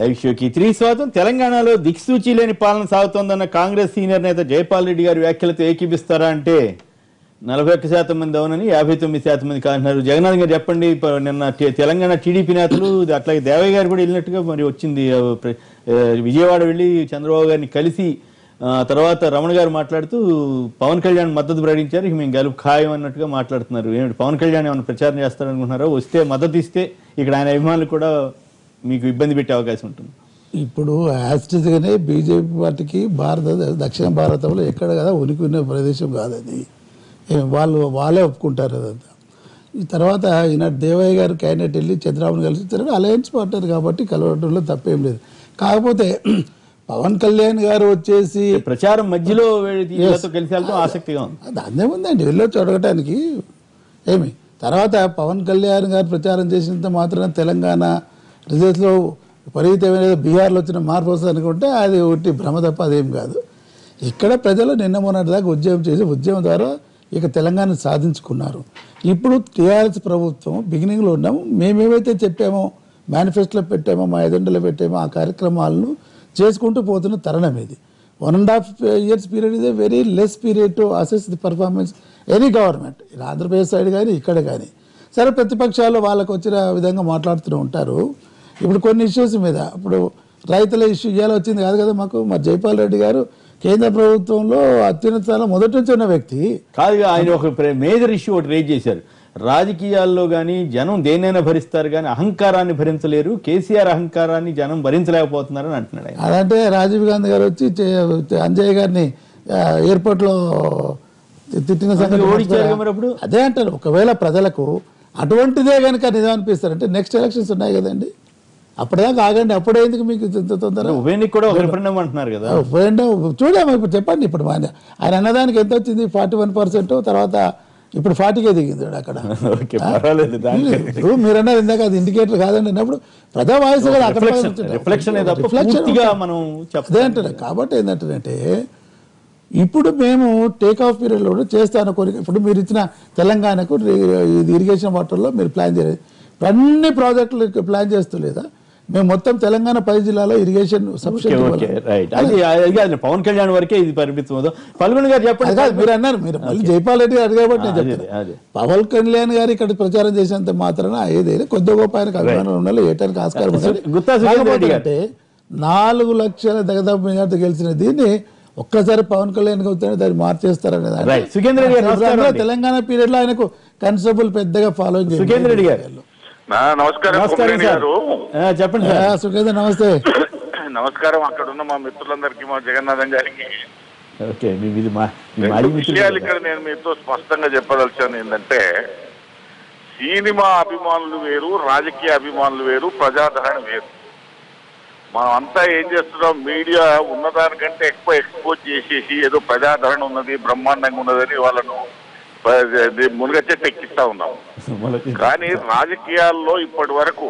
Live షోకి తిరిగి స్వాగతం. తెలంగాణలో దిక్సూచి లేని పాలన సాగుతోందన్న కాంగ్రెస్ సీనియర్ నేత జైపాల్ రెడ్డి గారి వ్యాఖ్యలతో ఏకీపిస్తారా అంటే 41% మంది అవునని 59% మంది కాంటున్నారు. జగన్నాథ్ గారు చెప్పండి, నిన్న తెలంగాణ టీడీపీ నేతలు అట్లాగే దేవయ్య గారు కూడా వెళ్ళినట్టుగా మరి వచ్చింది. విజయవాడ వెళ్ళి చంద్రబాబు గారిని కలిసి తర్వాత రమణ గారు మాట్లాడుతూ పవన్ కళ్యాణ్ మద్దతు ప్రకటించారు. మేము గెలుపు ఖాయం అన్నట్టుగా మాట్లాడుతున్నారు. ఏమిటి పవన్ కళ్యాణ్ ఏమైనా ప్రచారం చేస్తారనుకుంటున్నారో? వస్తే మద్దతు ఇస్తే ఇక్కడ ఆయన అభిమానులు కూడా మీకు ఇబ్బంది పెట్టే అవకాశం ఉంటుంది. ఇప్పుడు యాస్టిస్గానే బీజేపీ పార్టీకి దక్షిణ భారతంలో ఎక్కడ కదా ఉనికి ఉన్న ప్రదేశం కాదు అది. వాళ్ళే ఒప్పుకుంటారు అదంతా. ఈ తర్వాత ఈయన దేవయ్య గారు క్యాండిడేట్ వెళ్ళి చంద్రబాబును కలిసి అలయన్స్ పార్ట్నర్ కాబట్టి కలవడంలో తప్పేం లేదు. కాకపోతే పవన్ కళ్యాణ్ గారు వచ్చేసి ప్రచారం మధ్యలో కలిసి ఆసక్తిగా ఉంది. దాన్నే ఉందండి వెళ్ళొచ్చు అడగటానికి ఏమి. తర్వాత పవన్ కళ్యాణ్ గారు ప్రచారం చేసినంత మాత్రం తెలంగాణ రిజల్ట్స్లో విపరీతమైన బీహార్లో వచ్చిన మార్పు వస్తుంది అనుకుంటే అది ఒకటి భ్రమ తప్ప అదేం కాదు. ఇక్కడ ప్రజలు నిన్న మొన్నటి దాకా ఉద్యమం చేసి ఉద్యమం ద్వారా ఇక తెలంగాణ సాధించుకున్నారు. ఇప్పుడు టీఆర్ఎస్ ప్రభుత్వం బిగినింగ్లో ఉన్నాము, మేమేమైతే చెప్పామో మేనిఫెస్టోలో పెట్టామో మా ఎజెండాలో పెట్టామో ఆ కార్యక్రమాలను చేసుకుంటూ పోతున్న తరుణం ఇది. 1.5 years period is a very less period to assess the performance any government, Andhra Pradesh side కానీ ఇక్కడ కానీ. సరే, ప్రతిపక్షాలు వాళ్ళకు వచ్చిన విధంగా మాట్లాడుతూ ఉంటారు. ఇప్పుడు కొన్ని ఇష్యూస్ మీద, ఇప్పుడు రైతుల ఇష్యూ ఇవాళ వచ్చింది కాదు కదా మాకు. మరి జైపాల్ రెడ్డి గారు కేంద్ర ప్రభుత్వంలో అత్యున్నత స్థానంలో మొదటి నుంచి ఉన్న వ్యక్తి కాదు. ఆయన ఒక మేజర్ ఇష్యూ ఒకటి రేజ్ చేశారు. రాజకీయాల్లో కానీ జనం దేన్నైనా భరిస్తారు కానీ అహంకారాన్ని భరించలేరు, కేసీఆర్ అహంకారాన్ని జనం భరించలేకపోతున్నారని అంటున్నాడు ఆయన. అదంటే రాజీవ్ గాంధీ గారు వచ్చి అంజయ్ గారిని ఎయిర్పోర్ట్లో తిట్టిన సంగతి అదే అంటారు. ఒకవేళ ప్రజలకు అటువంటిదే కనుక నిజం అనిపిస్తారంటే నెక్స్ట్ ఎలక్షన్స్ ఉన్నాయి కదండి, అప్పటిదాకా ఆగండి. అప్పుడే ఎందుకు మీకు తొందర? ఉప ఎన్నిక కూడా ఒక రిఫరెండం అంటున్నారు కదా. ఉప ఎన్నిక చూడాము. ఇప్పుడు చెప్పండి, ఇప్పుడు ఆయన అన్నదానికి ఎంత వచ్చింది? 41%. తర్వాత ఇప్పుడు 40కే దిగింది అక్కడ. మీరు అన్నారు ఇందాక అది ఇండికేటర్ కాదండి అన్నప్పుడు ప్రజా వాయిస్ కూడా అక్కడ అదే అంటారు. కాబట్టి ఏంటంటే ఇప్పుడు మేము టేక్ ఆఫ్ పీరియడ్లో చేస్తాను కోరిక. ఇప్పుడు మీరు ఇచ్చిన తెలంగాణకు ఇరిగేషన్ వాటర్లో మీరు ప్లాన్ చేయలేదు, అన్ని ప్రాజెక్టులు ప్లాన్ చేస్తూ లేదా? మేము మొత్తం తెలంగాణ 10 జిల్లాలో ఇరిగేషన్ పవన్ కళ్యాణ్ వరకే ఇది పరిమితం. పల్గొని గారు చెప్పండి. మీరు అన్నారు, మీరు మళ్ళీ జైపాల్ రెడ్డి గారు కాబట్టి నేను చెప్తాను. పవన్ కళ్యాణ్ గారు ఇక్కడ ప్రచారం చేసినంత మాత్రాన ఏదైనా కొద్ది గొప్ప ఆయనకు అభిమానం ఉండాలి, ఏటానికి ఆస్కారం ఉండాలి. అంటే 4 లక్షల దగదాపు మెజార్టీ గెలిచిన దీన్ని ఒక్కసారి పవన్ కళ్యాణ్ అవుతానే దాన్ని మార్చేస్తారనేది తెలంగాణ పీరియడ్ లో ఆయనకు కన్సబుల్ పెద్దగా ఫాలోయింగ్. సుఖేంద్ర రెడ్డి గారు నమస్కారం. చెప్పండి సుఖేంద్ర. నమస్తే. నమస్కారం. అక్కడ ఉన్న మా మిత్రులందరికీ, మా జగన్నాథం గారికి విషయాలు ఇక్కడ నేను మీతో స్పష్టంగా చెప్పదలిచాను. ఏంటంటే సినిమా అభిమానులు వేరు, రాజకీయ అభిమానులు వేరు, ప్రజాదరణ వేరు. మనం అంతా ఏం చేస్తున్నాం, మీడియా ఉన్నదానికంటే ఎక్కువ ఎక్స్పోజ్ చేసేసి ఏదో ప్రజాదరణ ఉన్నది, బ్రహ్మాండంగా ఉన్నదని వాళ్ళను మునగచెట్టు ఎక్కిస్తా ఉన్నాం. కానీ రాజకీయాల్లో ఇప్పటి వరకు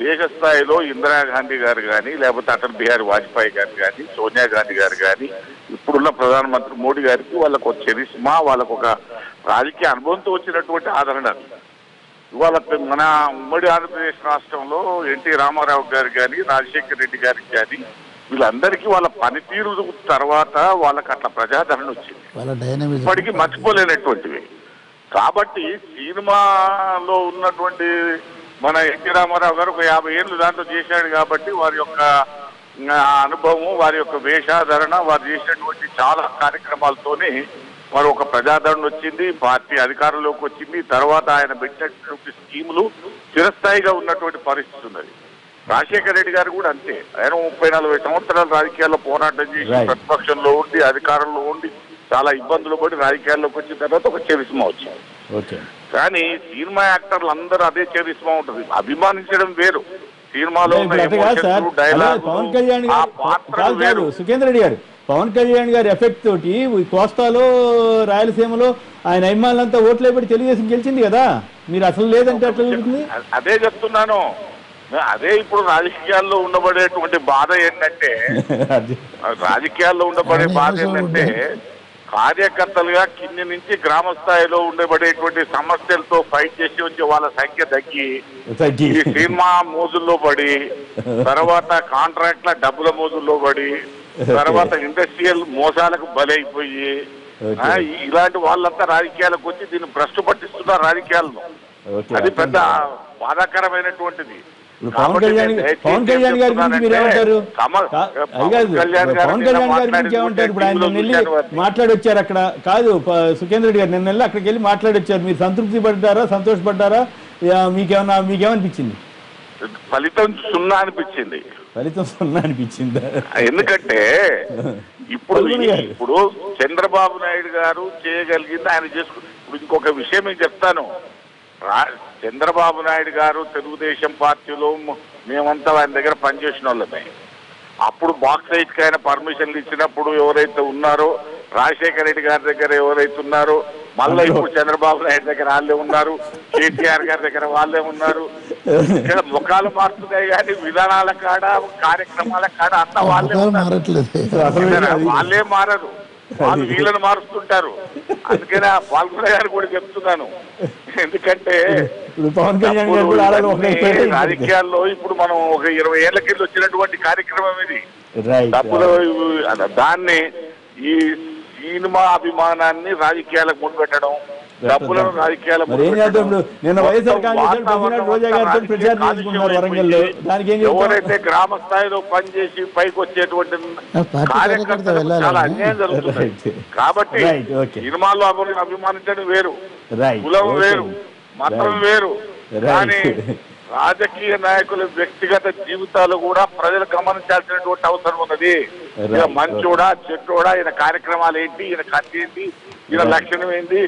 దేశ స్థాయిలో ఇందిరాగాంధీ గారు కానీ, లేకపోతే అటల్ బిహారీ వాజ్పేయి గారు కానీ, సోనియా గాంధీ గారు కానీ, ఇప్పుడున్న ప్రధానమంత్రి మోడీ గారికి వాళ్ళకు ఒక చరిస్మా, వాళ్ళకు ఒక రాజకీయ అనుభవంతో వచ్చినటువంటి ఆదరణ. ఇవాళ మన ఉమ్మడి ఆంధ్రప్రదేశ్ రాష్ట్రంలో ఎన్టీ రామారావు గారు కానీ, రాజశేఖర రెడ్డి గారికి కానీ, వీళ్ళందరికీ వాళ్ళ పనితీరు తర్వాత వాళ్ళకి అట్లా ప్రజాదరణ వచ్చింది, ఇప్పటికీ మర్చిపోలేనటువంటివి. కాబట్టి సినిమాలో ఉన్నటువంటి మన ఎన్టీ రామారావు గారు ఒక 50 ఏళ్ళు దాంట్లో చేశాడు కాబట్టి వారి యొక్క అనుభవం, వారి యొక్క వేషాధరణ, వారు చేసినటువంటి చాలా కార్యక్రమాలతోనే వారు ఒక ప్రజాదరణ వచ్చింది, పార్టీ అధికారంలోకి వచ్చింది. తర్వాత ఆయన పెట్టినటువంటి స్కీములు చిరస్థాయిగా ఉన్నటువంటి పరిస్థితి ఉన్నది. రాజశేఖర రెడ్డి గారు కూడా అంతే. ఆయన 30-40 సంవత్సరాలు రాజకీయాల్లో పోరాటం చేసి ప్రతిపక్షంలో ఉండి, అధికారంలో ఉండి చాలా ఇబ్బందులు పడి రాజకీయాల్లోకి వచ్చిన తర్వాత ఒక చరిస్మా వచ్చింది. కానీ సినిమా యాక్టర్లు అందరూ అదే చరిస్మా ఉంటుంది. అభిమానించడం వేరు, సినిమాలో పవన్ కళ్యాణ్ గారు, సుఖేంద్ర రెడ్డి గారు, పవన్ కళ్యాణ్ గారి ఎఫెక్ట్ తోటి కోస్తాలో, రాయలసీమలో ఆయన అభిమానులంతా ఓట్లు వేయబడి తెలుగుదేశం గెలిచింది కదా. మీరు అసలు లేదంటే అట్లా జరుగుతుంది. అదే చెప్తున్నాను. అదే ఇప్పుడు రాజకీయాల్లో ఉండబడేటువంటి బాధ ఏంటంటే, రాజకీయాల్లో ఉండబడే బాధ ఏంటంటే కార్యకర్తలుగా కింది నుంచి గ్రామ స్థాయిలో ఉండబడేటువంటి సమస్యలతో ఫైట్ చేసి వచ్చే వాళ్ళ సంఖ్య తగ్గి ఈ సినిమా మోజుల్లో పడి, తర్వాత కాంట్రాక్ట్ల డబ్బుల మోజుల్లో పడి, తర్వాత ఇండస్ట్రియల్ మోసాలకు బలైపోయి ఇలాంటి వాళ్ళంతా రాజకీయాలకు వచ్చి దీన్ని భ్రష్టు పట్టిస్తున్నారు రాజకీయాలను. అది పెద్ద బాధాకరమైనటువంటిది. పవన్ కళ్యాణ్ గారి గురించి మీరు ఏమంటారు? పవన్ కళ్యాణ్ గారి గురించి ఏమంటారు? ఇప్పుడు ఆయన నిన్న మాట్లాడి వచ్చారు అక్కడ. కాదు, సుఖేంద్ర రెడ్డి గారు నిన్న అక్కడికి వెళ్ళి మాట్లాడి వచ్చారు. మీరు సంతృప్తి పడ్డారా, సంతోషపడ్డారా? మీకేమనిపించింది? ఫలితం 0 అనిపించింది. ఫలితం 0 అనిపించిందా? ఎందుకంటే ఇప్పుడు చంద్రబాబు నాయుడు గారు చేయగలిగింది ఆయన చేసుకుంటారు. ఇప్పుడు ఇంకొక విషయం నేను చెప్తాను. చంద్రబాబు నాయుడు గారు తెలుగుదేశం పార్టీలో మేమంతా ఆయన దగ్గర పనిచేసిన వాళ్ళమే. అప్పుడు బాక్సైట్ కి ఆయన పర్మిషన్లు ఇచ్చినప్పుడు ఎవరైతే ఉన్నారో, రాజశేఖర రెడ్డి గారి దగ్గర ఎవరైతే ఉన్నారో, మళ్ళీ ఇప్పుడు చంద్రబాబు నాయుడు దగ్గర వాళ్ళే ఉన్నారు, కేసీఆర్ గారి దగ్గర వాళ్ళే ఉన్నారు. ఇక్కడ ముఖాలు మారుతున్నాయి కానీ విధానాల కాడ, కార్యక్రమాల కాడ అంతా వాళ్ళే మారరు. వాళ్ళు వీళ్ళని మారుస్తుంటారు. అందుకనే ఆ పాల్గొన గారు కూడా చెప్తున్నాను. ఎందుకంటే రాజకీయాల్లో ఇప్పుడు మనం ఒక 20 ఏళ్ల కింద వచ్చినటువంటి కార్యక్రమం ఇది. డబ్బులు దాన్ని ఈ సినిమా అభిమానాన్ని రాజకీయాలకు ముడిపెట్టడం, డబ్బులను రాజకీయాలకు ఎవరైతే గ్రామ స్థాయిలో పనిచేసి పైకి వచ్చేటువంటి కార్యకర్తలు చాలా అన్యాయం జరుగుతుంది. కాబట్టి సినిమాలో అభిమానించడం వేరు, కులం వేరు, మతం వేరు. కానీ రాజకీయ నాయకుల వ్యక్తిగత జీవితాలు కూడా ప్రజలు గమనించాల్సినటువంటి అవసరం ఉన్నది. ఈయన మంచోడా చెట్టోడా, ఈయన కార్యక్రమాలు ఏంటి, ఈయన ఖర్చు ఏంటి, ఈయన లక్షణం ఏంటి.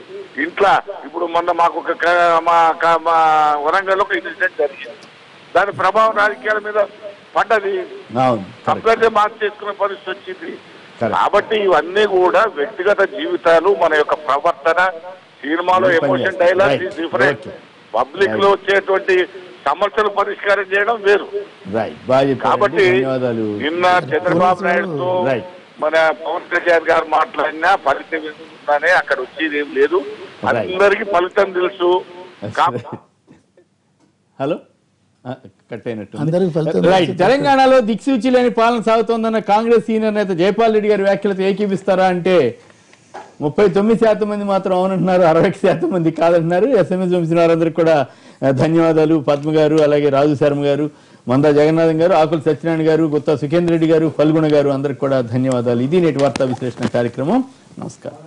ఇంట్లో ఇప్పుడు మొన్న మాకు మా వరంగల్లో ఒక ఇన్సిడెంట్ జరిగింది. దాని ప్రభావం రాజకీయాల మీద పడ్డది. కంప్లైంట్ మార్చేసుకునే పరిస్థితి వచ్చింది. కాబట్టి ఇవన్నీ కూడా వ్యక్తిగత జీవితాలు, మన యొక్క ప్రవర్తన. సినిమాలో emotion dialogue is different. Public లో వచ్చేటువంటి సమస్యలు పరిష్కారం చేయడం వేరు. కాబట్టి నిన్న చంద్రబాబు నాయుడుతో మన పవన్ కళ్యాణ్ గారు మాట్లాడినా ఫలితం ఎందుకున్నానే, అక్కడ వచ్చేది ఏం లేదు. అందరికి ఫలితం తెలుసు. హలో, కట్ అయినట్టు. రైట్. తెలంగాణలో దిక్సూచి లేని పాలన సాగుతోందన్న కాంగ్రెస్ సీనియర్ నేత జైపాల్ రెడ్డి గారి వ్యాఖ్యలతో ఏకీపిస్తారా అంటే 39% మంది మాత్రం అవునంటున్నారు, 60% మంది కాదంటున్నారు. ఎస్ఎంఎస్ పంపిన వారందరికీ కూడా ధన్యవాదాలు. పద్మ గారు, అలాగే రాజు శర్మ గారు, మందా జగన్నాథం గారు, ఆకుల సత్యనారాయణ గారు, గుత్తా సుఖేంద్ర రెడ్డి గారు, ఫల్గుణ గారు, అందరికి కూడా ధన్యవాదాలు. ఇది నేటి వార్తా విశ్లేషణ కార్యక్రమం. నమస్కారం.